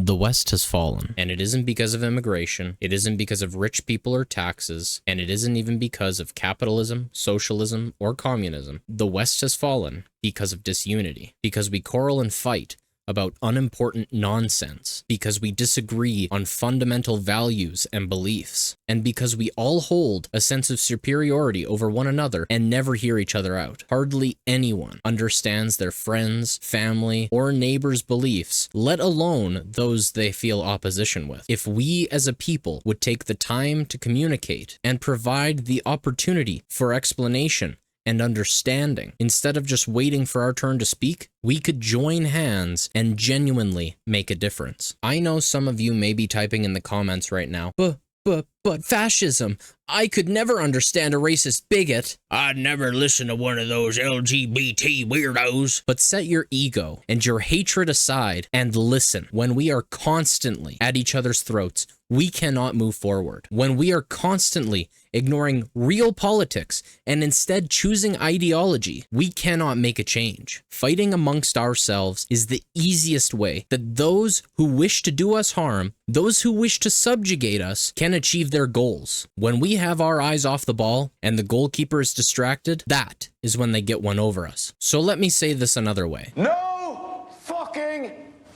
The West has fallen, and it isn't because of immigration, it isn't because of rich people or taxes, and it isn't even because of capitalism, socialism, or communism. The West has fallen because of disunity, because we quarrel and fight about unimportant nonsense, because we disagree on fundamental values and beliefs, and because we all hold a sense of superiority over one another and never hear each other out. Hardly anyone understands their friends, family, or neighbors' beliefs, let alone those they feel opposition with. If we as a people would take the time to communicate and provide the opportunity for explanation and understanding, instead of just waiting for our turn to speak, we could join hands and genuinely make a difference. I know some of you may be typing in the comments right now, but fascism, I could never understand a racist bigot. I'd never listen to one of those LGBT weirdos. But set your ego and your hatred aside and listen. When we are constantly at each other's throats, we cannot move forward. When we are constantly ignoring real politics and instead choosing ideology, we cannot make a change. Fighting amongst ourselves is the easiest way that those who wish to do us harm, those who wish to subjugate us, can achieve their goals. When we have our eyes off the ball and the goalkeeper is distracted, that is when they get one over us. So let me say this another way. No fucking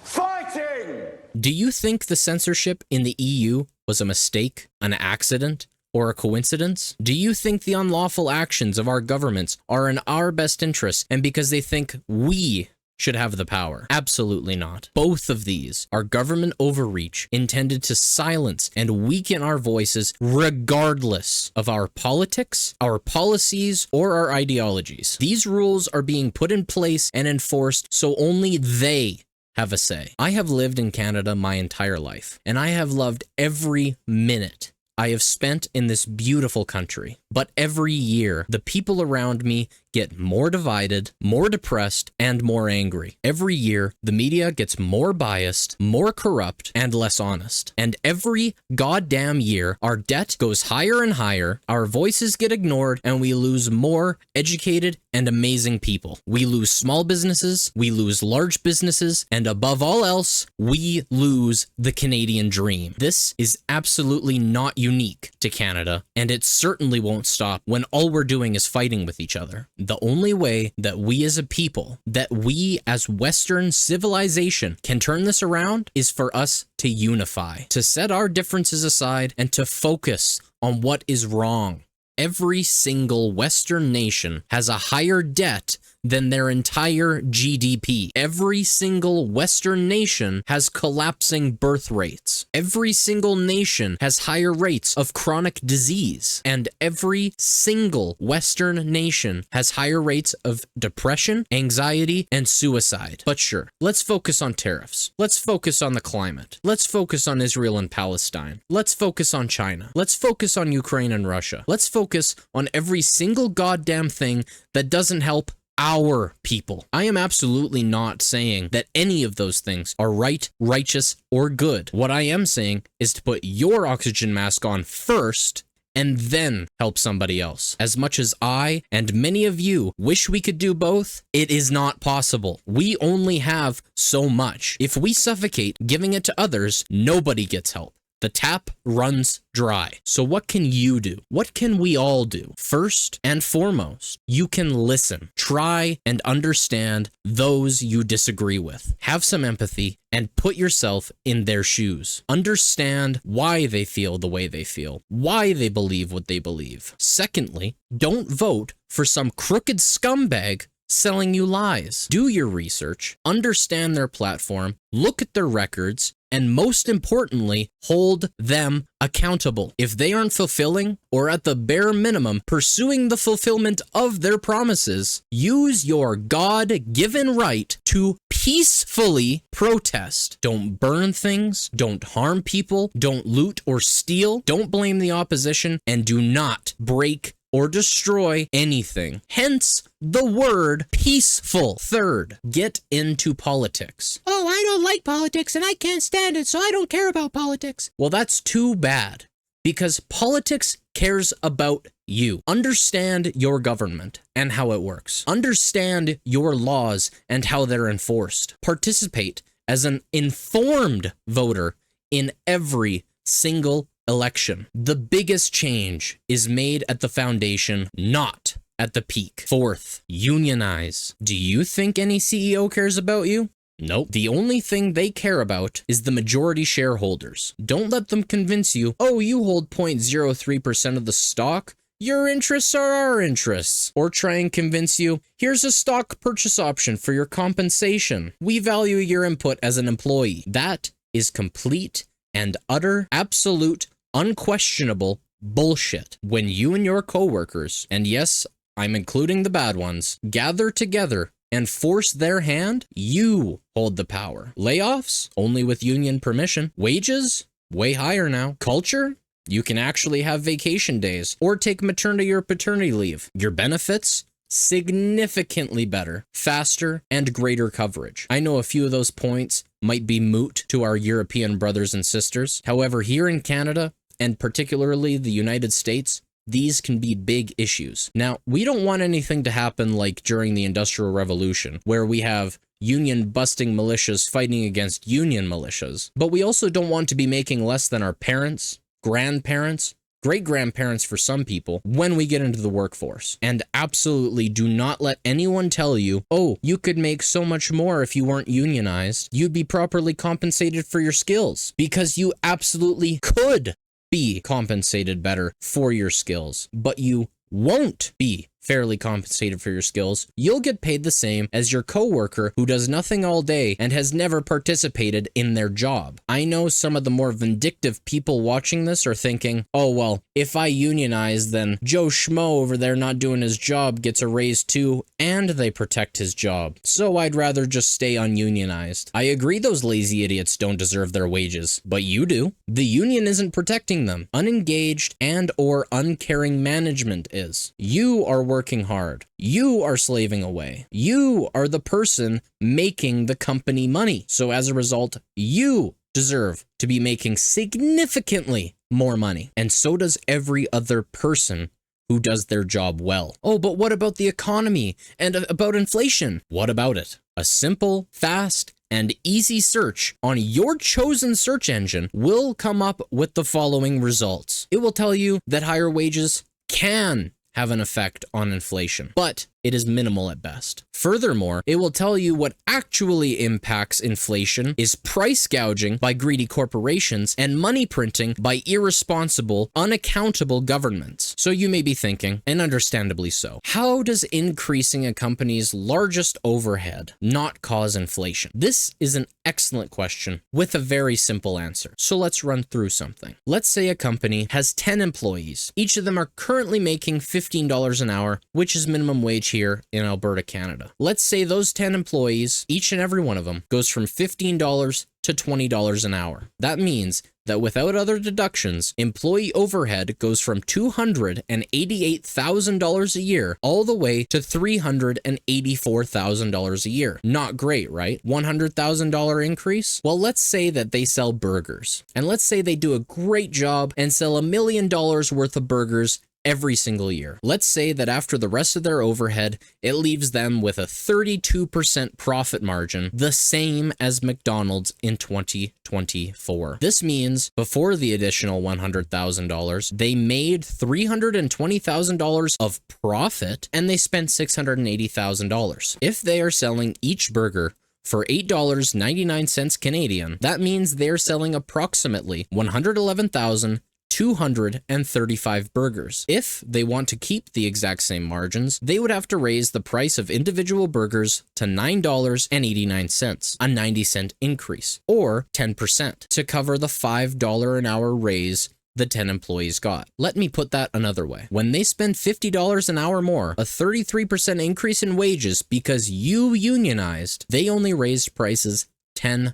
fighting! Do you think the censorship in the EU was a mistake, an accident, or a coincidence? Do you think the unlawful actions of our governments are in our best interest and because they think we should have the power? Absolutely not. Both of these are government overreach intended to silence and weaken our voices regardless of our politics, our policies, or our ideologies. These rules are being put in place and enforced so only they have a say. I have lived in Canada my entire life, and I have loved every minute I have spent in this beautiful country. But every year, the people around me get more divided, more depressed, and more angry. Every year, the media gets more biased, more corrupt, and less honest. And every goddamn year, our debt goes higher and higher, our voices get ignored, and we lose more educated and amazing people. We lose small businesses, we lose large businesses, and above all else, we lose the Canadian dream. This is absolutely not unique to Canada, and it certainly won't stop when all we're doing is fighting with each other. The only way that we as a people, that we as Western civilization can turn this around is for us to unify, to set our differences aside and to focus on what is wrong. Every single Western nation has a higher debt than their entire GDP. Every single Western nation has collapsing birth rates. Every single nation has higher rates of chronic disease. And every single Western nation has higher rates of depression, anxiety, and suicide. But sure, let's focus on tariffs. Let's focus on the climate. Let's focus on Israel and Palestine. Let's focus on China. Let's focus on Ukraine and Russia. Let's focus on every single goddamn thing that doesn't help our people. I am absolutely not saying that any of those things are right, righteous, or good. What I am saying is to put your oxygen mask on first and then help somebody else. As much as I and many of you wish we could do both, it is not possible. We only have so much. If we suffocate giving it to others, nobody gets help. The tap runs dry. So what can you do? What can we all do? First and foremost, you can listen. Try and understand those you disagree with. Have some empathy and put yourself in their shoes. Understand why they feel the way they feel, why they believe what they believe. Secondly, don't vote for some crooked scumbag selling you lies. Do your research, understand their platform, look at their records, and most importantly, hold them accountable. If they aren't fulfilling, or at the bare minimum, pursuing the fulfillment of their promises, use your God-given right to peacefully protest. Don't burn things, don't harm people, don't loot or steal, don't blame the opposition, and do not break or destroy anything. Hence the word peaceful. Third, get into politics. Oh, I don't like politics and I can't stand it, so I don't care about politics. Well, that's too bad, because politics cares about you. Understand your government and how it works. Understand your laws and how they're enforced. Participate as an informed voter in every single election. The biggest change is made at the foundation, not at the peak. Fourth, unionize. Do you think any CEO cares about you? Nope. The only thing they care about is the majority shareholders. Don't let them convince you, oh, you hold 0.03% of the stock. Your interests are our interests. Or try and convince you, here's a stock purchase option for your compensation. We value your input as an employee. That is complete and utter, absolute, unquestionable bullshit. When you and your coworkers, and yes, I'm including the bad ones, gather together and force their hand, you hold the power. Layoffs? Only with union permission. Wages? Way higher now. Culture? You can actually have vacation days or take maternity or paternity leave. Your benefits? Significantly better, faster, and greater coverage. I know a few of those points might be moot to our European brothers and sisters. However, here in Canada, and particularly the United States, these can be big issues. Now, we don't want anything to happen like during the Industrial Revolution, where we have union busting militias fighting against union militias, but we also don't want to be making less than our parents, grandparents, great-grandparents for some people when we get into the workforce. And absolutely do not let anyone tell you, oh, you could make so much more if you weren't unionized. You'd be properly compensated for your skills, because you absolutely could be compensated better for your skills, but you won't be fairly compensated for your skills. You'll get paid the same as your coworker who does nothing all day and has never participated in their job. I know some of the more vindictive people watching this are thinking, oh, well, if I unionize, then Joe Schmo over there not doing his job gets a raise too, and they protect his job. So I'd rather just stay ununionized. I agree those lazy idiots don't deserve their wages, but you do. The union isn't protecting them. Unengaged and or uncaring management is. You are working hard. You are slaving away. You are the person making the company money. So as a result, you deserve to be making significantly more money. And so does every other person who does their job well. Oh, but what about the economy and about inflation? What about it? A simple, fast, and easy search on your chosen search engine will come up with the following results. It will tell you that higher wages can have an effect on inflation, but it is minimal at best. Furthermore, it will tell you what actually impacts inflation is price gouging by greedy corporations and money printing by irresponsible, unaccountable governments. So you may be thinking, and understandably so, how does increasing a company's largest overhead not cause inflation? This is an excellent question with a very simple answer. So let's run through something. Let's say a company has 10 employees. Each of them are currently making $15 an hour, which is minimum wage here in Alberta, Canada. Let's say those 10 employees, each and every one of them, goes from $15 to $20 an hour. That means that without other deductions, employee overhead goes from $288,000 a year all the way to $384,000 a year. Not great, right? $100,000 increase? Well, let's say that they sell burgers. And let's say they do a great job and sell $1 million worth of burgers every single year. Let's say that after the rest of their overhead, it leaves them with a 32% profit margin, the same as McDonald's in 2024. This means before the additional $100,000, they made $320,000 of profit and they spent $680,000. If they are selling each burger for $8.99 Canadian, that means they're selling approximately 111,235 burgers. If they want to keep the exact same margins, they would have to raise the price of individual burgers to $9.89, a 90-cent increase, or 10%, to cover the $5 an hour raise the 10 employees got. Let me put that another way. When they spend $50 an hour more, a 33% increase in wages because you unionized, they only raised prices 10%.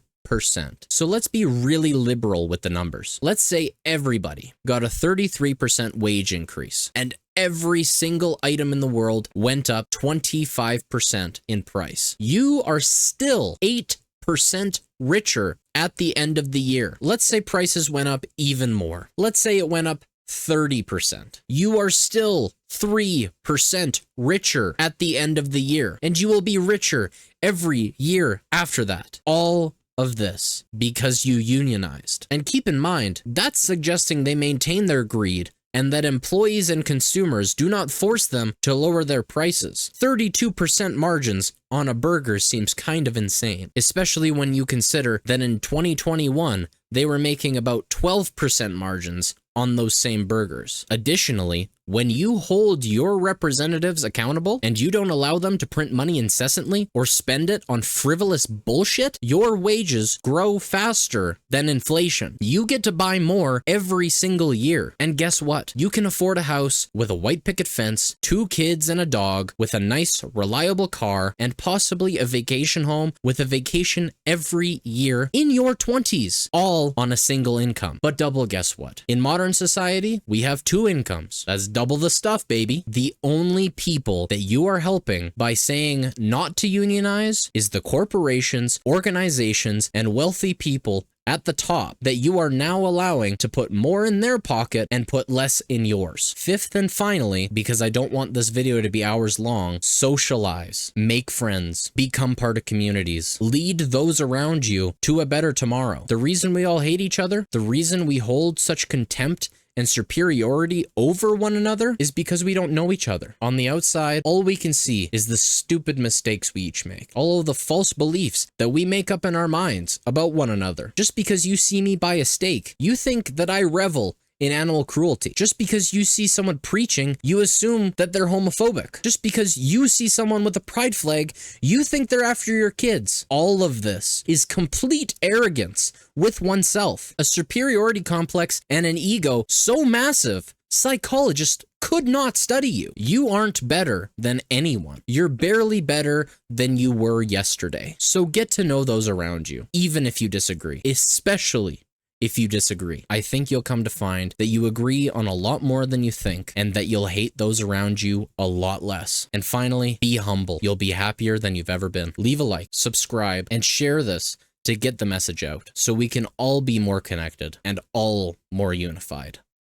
So let's be really liberal with the numbers. Let's say everybody got a 33% wage increase and every single item in the world went up 25% in price. You are still 8% richer at the end of the year. Let's say prices went up even more. Let's say it went up 30%. You are still 3% richer at the end of the year, and you will be richer every year after that. All of this because you unionized. And keep in mind, that's suggesting they maintain their greed and that employees and consumers do not force them to lower their prices. 32% margins on a burger seems kind of insane, especially when you consider that in 2021, they were making about 12% margins on those same burgers. Additionally, when you hold your representatives accountable and you don't allow them to print money incessantly or spend it on frivolous bullshit, your wages grow faster than inflation. You get to buy more every single year. And guess what? You can afford a house with a white picket fence, 2 kids and a dog, with a nice, reliable car, and possibly a vacation home with a vacation every year in your 20s, all on a single income. But double guess what? In modern society, we have 2 incomes. That's double the stuff, baby. The only people that you are helping by saying not to unionize is the corporations, organizations, and wealthy people at the top that you are now allowing to put more in their pocket and put less in yours. Fifth and finally, because I don't want this video to be hours long, socialize, make friends, become part of communities, lead those around you to a better tomorrow. The reason we all hate each other, the reason we hold such contempt and superiority over one another is because we don't know each other. On the outside, all we can see is the stupid mistakes we each make. All of the false beliefs that we make up in our minds about one another. Just because you see me buy a steak, you think that I revel in animal cruelty. Just because you see someone preaching, you assume that they're homophobic. Just because you see someone with a pride flag, you think they're after your kids. All of this is complete arrogance with oneself, a superiority complex, and an ego so massive, psychologists could not study you. You aren't better than anyone. You're barely better than you were yesterday. So get to know those around you, even if you disagree, especially if you disagree. I think you'll come to find that you agree on a lot more than you think and that you'll hate those around you a lot less. And finally, be humble. You'll be happier than you've ever been. Leave a like, subscribe, and share this to get the message out so we can all be more connected and all more unified.